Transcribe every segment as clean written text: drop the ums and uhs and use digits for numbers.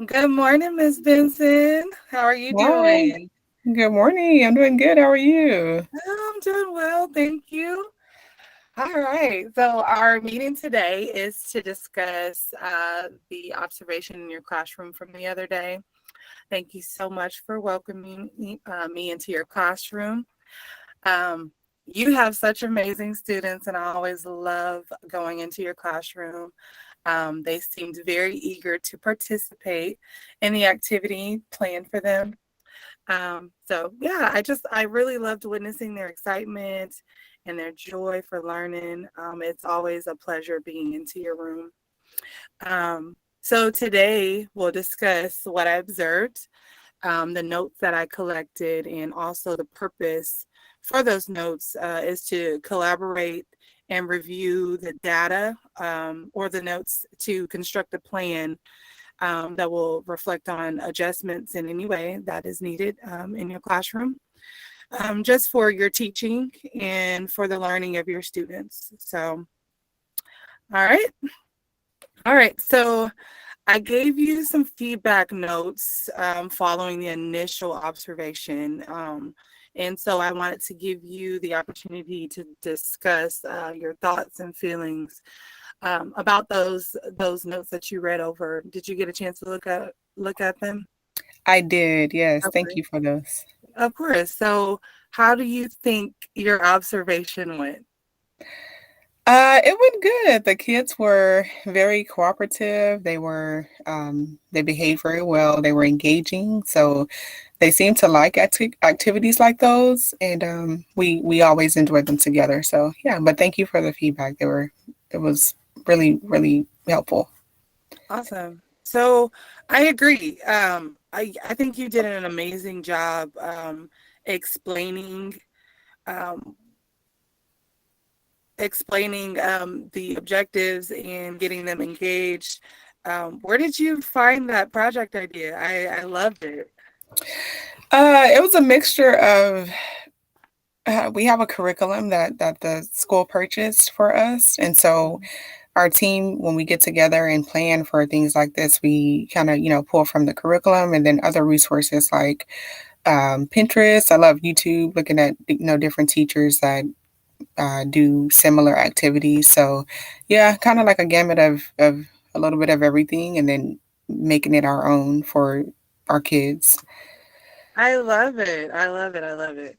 Good morning, Miss Benson. How are you Hi, doing? good morning. I'm doing good. How are you? I'm doing well, thank you. All right. So our meeting today is to discuss the observation in your classroom from the other day. Thank you so much for welcoming me into your classroom. Um, you have such amazing students, and I always love going into your classroom. They seemed very eager to participate in the activity planned for them. So yeah, I really loved witnessing their excitement and their joy for learning. It's always a pleasure being into your room. So today we'll discuss what I observed, the notes that I collected, and also the purpose for those notes is to collaborate and review the data or the notes to construct a plan that will reflect on adjustments in any way that is needed in your classroom, just for your teaching and for the learning of your students. So, all right. All right. So, I gave you some feedback notes following the initial observation. And so I wanted to give you the opportunity to discuss your thoughts and feelings about those notes that you read over. Did you get a chance to look at them? I did. Yes. Thank Okay. you for those. Of course. So how do you think your observation went? It went good. The kids were very cooperative. They behaved very well. They were engaging. So they seemed to like activities like those. And we always enjoyed them together. So yeah, but thank you for the feedback. It was really, really helpful. Awesome. So I agree. I think you did an amazing job explaining um, the objectives and getting them engaged. Where did you find that project idea? I loved it. It was a mixture of we have a curriculum that the school purchased for us, and so our team, when we get together and plan for things like this, we kind of pull from the curriculum and then other resources like Pinterest. I love YouTube, looking at different teachers that do similar activities. So yeah, kind of like a gamut of a little bit of everything, and then making it our own for our kids. I love it. I love it. I love it.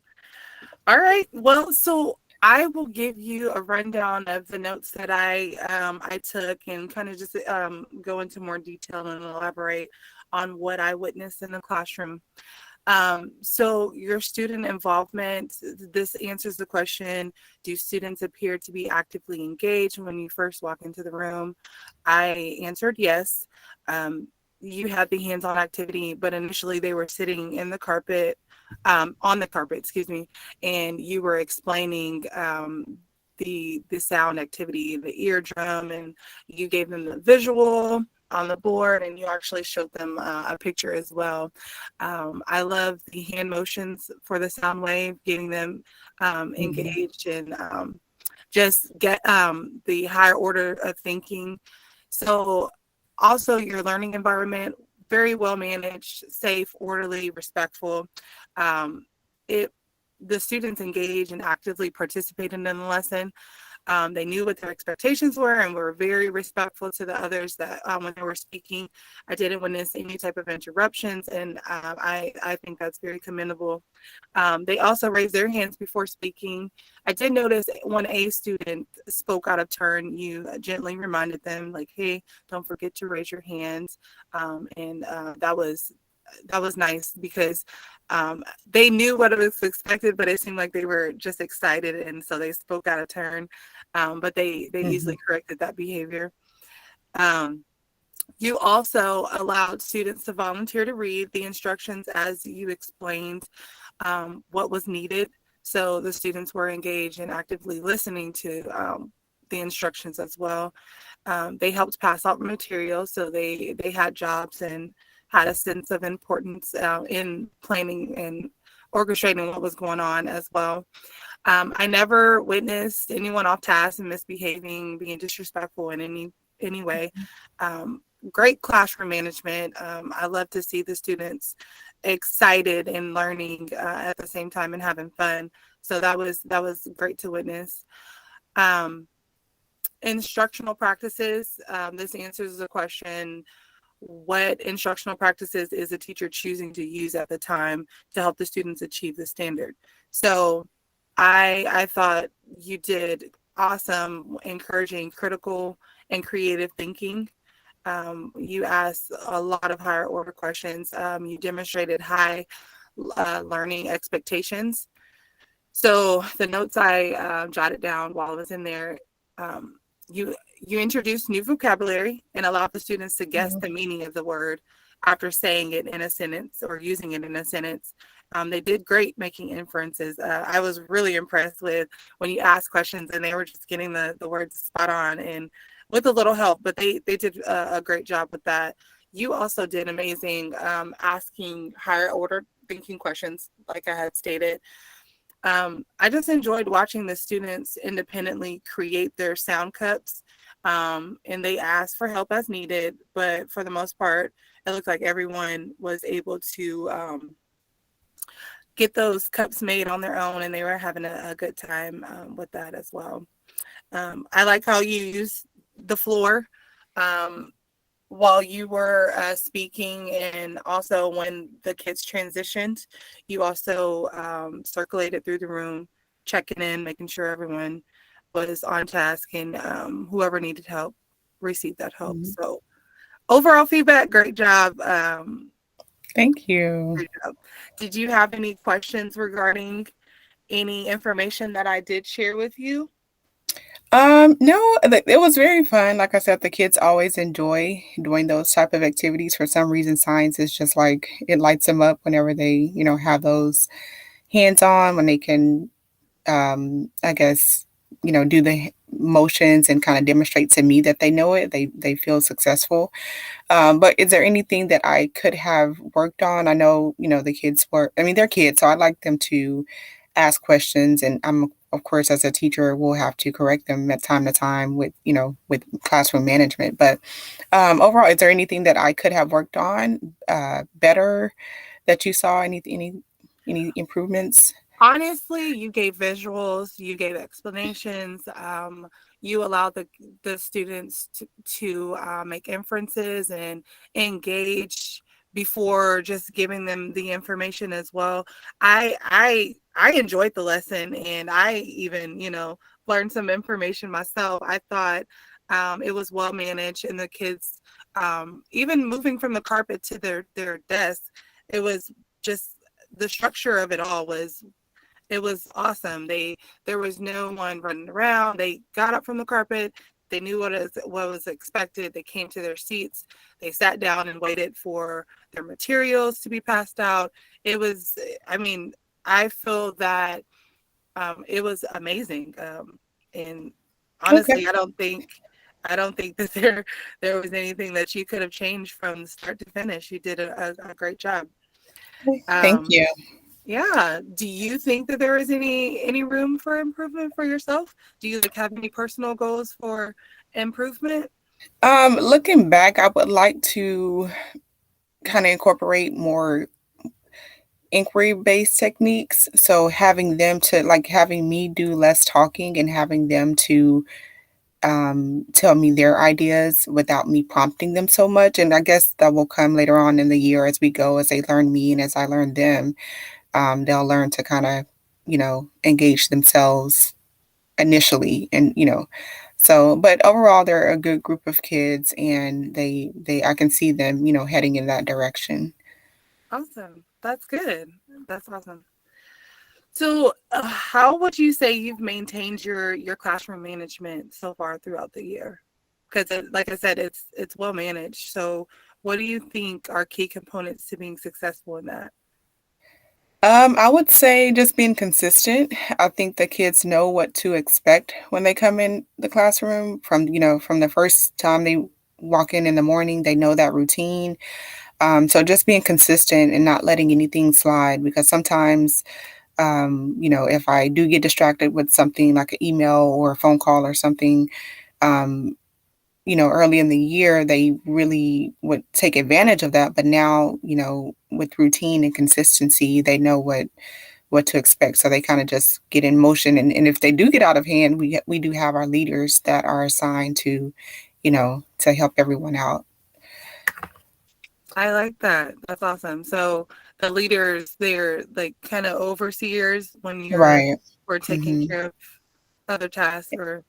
All right. Well, so I will give you a rundown of the notes that I took and kind of just go into more detail and elaborate on what I witnessed in the classroom. So your student involvement, this answers the question, do students appear to be actively engaged when you first walk into the room? I answered yes. Um, you had the hands-on activity, but initially they were sitting in the carpet, on the carpet, excuse me, and you were explaining the sound activity, the eardrum, and you gave them the visual on the board, and you actually showed them a picture as well. I love the hand motions for the sound wave, getting them Mhm. engaged and just get the higher order of thinking. So, also your learning environment, very well managed, safe, orderly, respectful. Um, it the students engaged and actively participated in the lesson. They knew what their expectations were and were very respectful to the others that when they were speaking. I didn't witness any type of interruptions, and I think that's very commendable. They also raised their hands before speaking. I did notice when a student spoke out of turn, you gently reminded them, like, "Hey, don't forget to raise your hands," and that was nice because they knew what was expected, but it seemed like they were just excited, and so they spoke out of turn. But they Mhm. easily corrected that behavior. Um, you also allowed students to volunteer to read the instructions as you explained what was needed. So the students were engaged and actively listening to the instructions as well. They helped pass out materials, so they had jobs and had a sense of importance in planning and orchestrating what was going on as well. I never witnessed anyone off task and misbehaving, being disrespectful in any way. great classroom management. I love to see the students excited and learning at the same time and having fun. So that was great to witness. Um, Instructional practices. This answers the question: what instructional practices is a teacher choosing to use at the time to help the students achieve the standard? So I thought you did awesome encouraging critical and creative thinking. You asked a lot of higher order questions. You demonstrated high learning expectations. So the notes I jotted down while I was in there, um, you introduced new vocabulary and allowed the students to guess the meaning of the word after saying it in a sentence or using it in a sentence. They did great making inferences. I was really impressed with when you asked questions and they were just getting the words spot on and with a little help, but they did a great job with that. You also did amazing asking higher order thinking questions, like I had stated. I just enjoyed watching the students independently create their sound cups, and they asked for help as needed, but for the most part, it looked like everyone was able to get those cups made on their own, and they were having a good time with that as well. I like how you use the floor. Um, while you were speaking, and also when the kids transitioned, you also circulated through the room, checking in, making sure everyone was on task, and whoever needed help received that help. Mhm. So overall feedback, great job. Thank you. Great job. Did you have any questions regarding any information that I did share with you? No, it was very fun. Like I said, the kids always enjoy doing those type of activities. For some reason, science is just like it lights them up whenever they, have those hands-on, when they can, I guess, do the motions and kind of demonstrate to me that they know it. They feel successful. But is there anything that I could have worked on? I know, the kids were, I mean, they're kids, so I'd like them to ask questions. And of course, as a teacher, will have to correct them at time to time with, with classroom management. But overall, is there anything that I could have worked on better that you saw? Any improvements? Honestly, you gave visuals, you gave explanations, you allowed the students to make inferences and engage before just giving them the information as well. I enjoyed the lesson, and I even, learned some information myself. I thought it was well managed, and the kids, even moving from the carpet to their desk, it was just the structure of it all was it was awesome. There was no one running around. They got up from the carpet. They knew what was expected. They came to their seats. They sat down and waited for their materials to be passed out. It was, I mean, I feel that it was amazing. And Okay. honestly, I don't think that there was anything that you could have changed from start to finish. You did a great job. Thank Um, you. yeah. Do you think that there is any room for improvement for yourself? Do you like have any personal goals for improvement? Looking back, I would like to kind of incorporate more inquiry-based techniques. So having them to like having me do less talking and having them to tell me their ideas without me prompting them so much. And I guess that will come later on in the year as we go, as they learn me and as I learn them. They'll learn to kind of, engage themselves initially, and so. But overall, they're a good group of kids, and they I can see them, heading in that direction. Awesome. That's good. That's awesome. So, how would you say you've maintained your classroom management so far throughout the year? Because, like I said, it's well managed. So, what do you think are key components to being successful in that? I would say just being consistent. I think the kids know what to expect when they come in the classroom from, from the first time they walk in the morning, they know that routine. So just being consistent and not letting anything slide, because sometimes, if I do get distracted with something like an email or a phone call or something, um, early in the year, they really would take advantage of that. But now, with routine and consistency, they know what to expect. So they kind of just get in motion. And if they do get out of hand, we do have our leaders that are assigned to help everyone out. I like that. That's awesome. So the leaders, they're like kind of overseers when Right. we're taking hmm care of other tasks or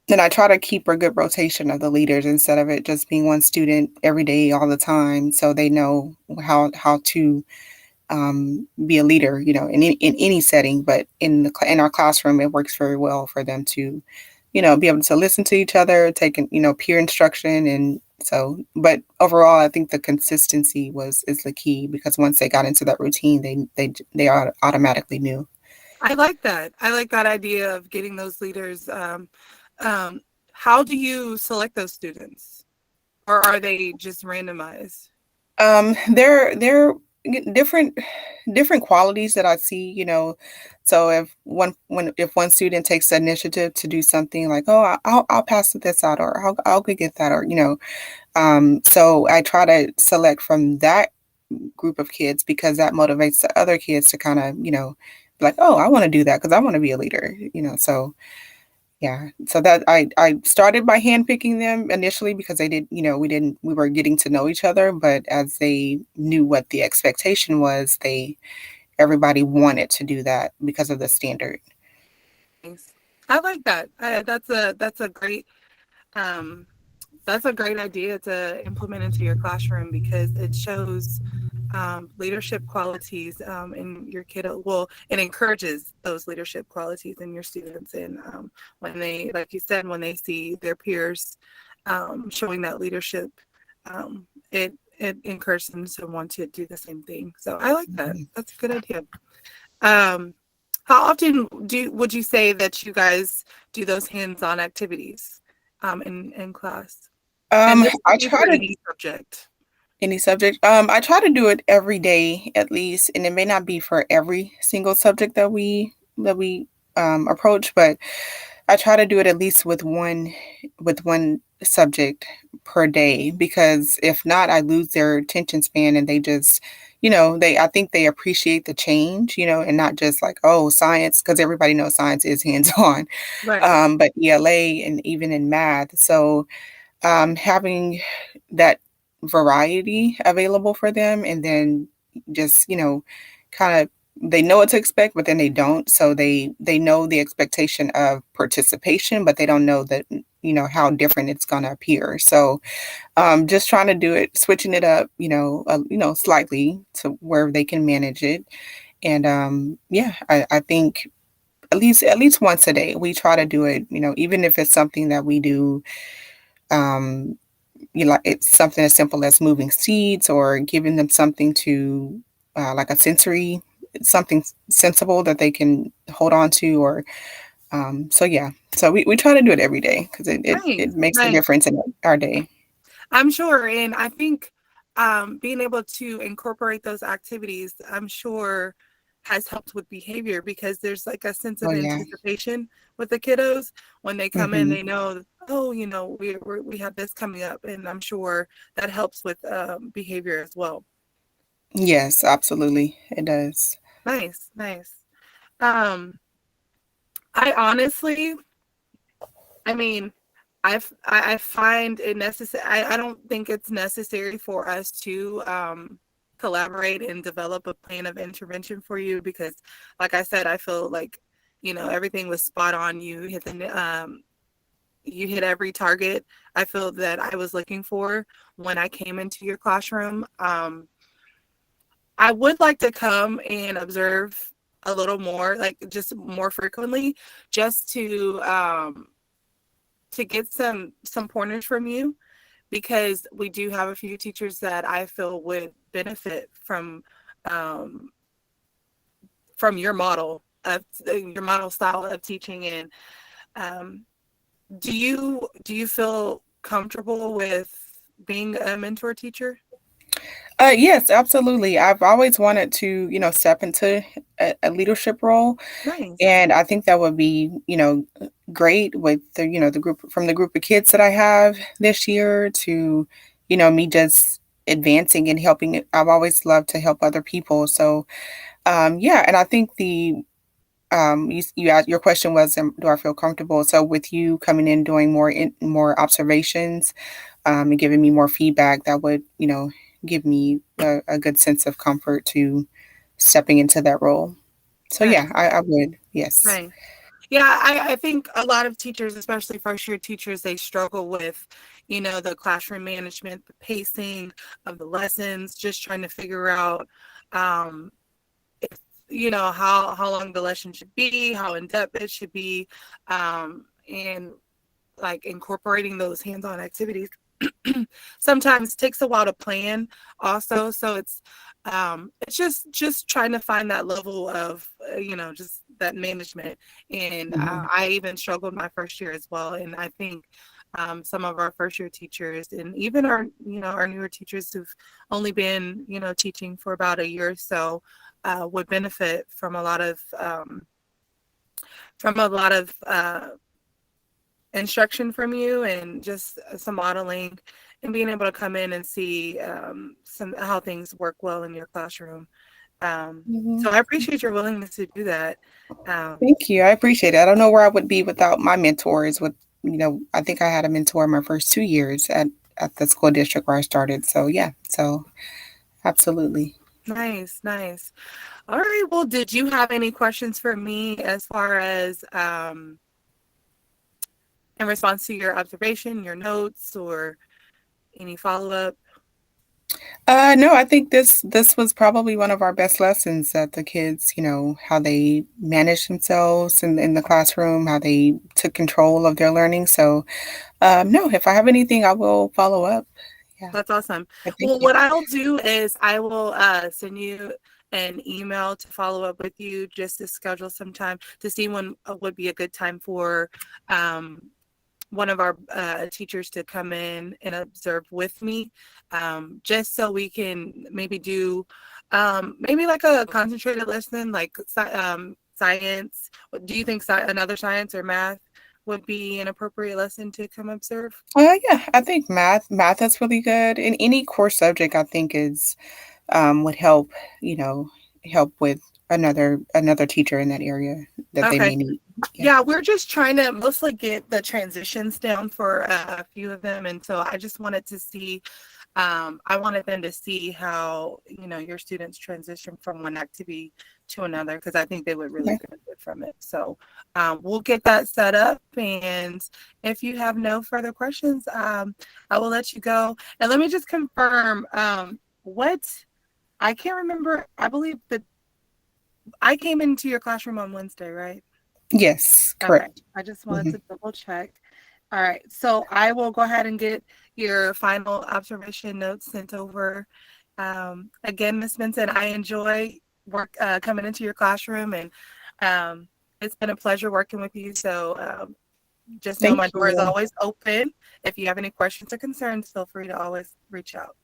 And I try to keep a good rotation of the leaders instead of it just being one student every day, all the time, so they know how to be a leader, in any setting. But in our classroom, it works very well for them to, be able to listen to each other, taking, peer instruction. And so, but overall, I think the consistency is the key, because once they got into that routine, they automatically knew. I like that. I like that idea of getting those leaders. How do you select those students, or are they just randomized? They're different qualities that I see. So if one student takes the initiative to do something, like, oh, I'll pass this out, or I'll go get that, or so I try to select from that group of kids, because that motivates the other kids to kind of, like, oh, I want to do that because I want to be a leader. So yeah, so that I started by handpicking them initially, because they did, we were getting to know each other. But as they knew what the expectation was, everybody wanted to do that because of the standard. Nice. I like that. Um, that's a great idea to implement into your classroom, because it shows leadership qualities in your kiddo. Well, it encourages those leadership qualities in your students, and when they, like you said, when they see their peers showing that leadership, it encourages them to want to do the same thing. So I like that. Mhm. That's a good idea. Um, how often would you say that you guys do those hands-on activities in class? And this could I be try for to any subject. any subject. I try to do it every day at least, and it may not be for every single subject that we approach, but I try to do it at least with one subject per day, because if not, I lose their attention span, and they just, I think they appreciate the change, and not just like, oh, science, because everybody knows science is hands on, Right. but ELA and even in math. So having that variety available for them, and then just, kind of, they know what to expect, but then they don't. So they know the expectation of participation, but they don't know that, how different it's going to appear. So just trying to do it, switching it up, slightly, to where they can manage it. And yeah, I think at least once a day we try to do it, even if it's something that we do, um like, it's something as simple as moving seeds, or giving them something to, like a sensory, something sensible that they can hold on to, or so yeah. So we try to do it every day, because it Nice. makes a Nice. difference in our day. I'm sure. And I think being able to incorporate those activities, I'm sure, has helped with behavior, because there's like a sense Oh of yeah. anticipation with the kiddos. When they come in, hmm they know, oh, we have this coming up. And I'm sure that helps with behavior as well. Yes, absolutely, it does. Nice, nice. Um, I honestly, I mean, I find it necessary. I don't think it's necessary for us to collaborate and develop a plan of intervention for you, because, like I said, I feel like everything was spot on. You hit every target I feel that I was looking for when I came into your classroom. I would like to come and observe a little more, like just more frequently, just to get some pointers from you, because we do have a few teachers that I feel would benefit um, from your model style of teaching. And um, do you feel comfortable with being a mentor teacher? Yes, absolutely. I've always wanted to, step into a leadership role. Nice. And I think that would be, great with the group from the group of kids that I have this year to, me just advancing and helping. I've always loved to help other people. So, yeah. And I think you asked, your question was, do I feel comfortable? So with you coming in, doing more observations, and giving me more feedback, that would, give me a good sense of comfort to stepping into that role. So Right. yeah, I would. Yes. Right. Yeah, I think a lot of teachers, especially first year teachers, they struggle with, the classroom management, the pacing of the lessons, just trying to figure out, um, if, how long the lesson should be, how in depth it should be, and like incorporating those hands-on activities sometimes takes a while to plan also. So it's just trying to find that level of just that management. And Mhm. I even struggled my first year as well. And I think some of our first year teachers and even our our newer teachers who've only been teaching for about a year or so would benefit from a lot of instruction from you and just some modeling and being able to come in and see some how things work well in your classroom. So Mhm. I appreciate your willingness to do that. Um, Thank you. I appreciate it. I don't know where I would be without my mentors. I think I had a mentor my first 2 years at the school district where I started. So yeah, so absolutely. nice, nice. All right. Well, did you have any questions for me as far as in response to your observation, your notes, or any follow up? No, I think this was probably one of our best lessons that the kids, how they manage themselves in the classroom, how they took control of their learning. So, no, if I have anything, I will follow up. Yeah, That's awesome. but thank Well, you. what I'll do is I will send you an email to follow up with you just to schedule some time to see when would be a good time for um, one of our teachers to come in and observe with me, just so we can maybe do maybe like a concentrated lesson, like science. Do you think another science or math would be an appropriate lesson to come observe? Yeah, I think math is really good. In any core subject, I think is would help, you know, help with another teacher in that area that they Okay. may need. Yeah. Yeah, we're just trying to mostly get the transitions down for a few of them. And so I just wanted to see, I wanted them to see how, your students transition from one activity to another, because I think they would really Okay. benefit from it. So we'll get that set up. And if you have no further questions, I will let you go. And let me just confirm what I can't remember. I believe that I came into your classroom on Wednesday, right? Yes, Okay, correct. I just wanted Hmm. to double check. All right, so I will go ahead and get your final observation notes sent over. Again, Miss Benson, I enjoy coming into your classroom, and um, it's been a pleasure working with you. So just know my Thank door is you. always open. If you have any questions or concerns, feel free to always reach out.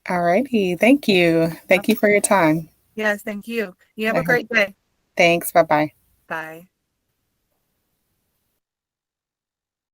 All righty. Thank you. Thank you for your time. Yes, thank you. You have All a right. great day. Thanks. Bye bye. Bye.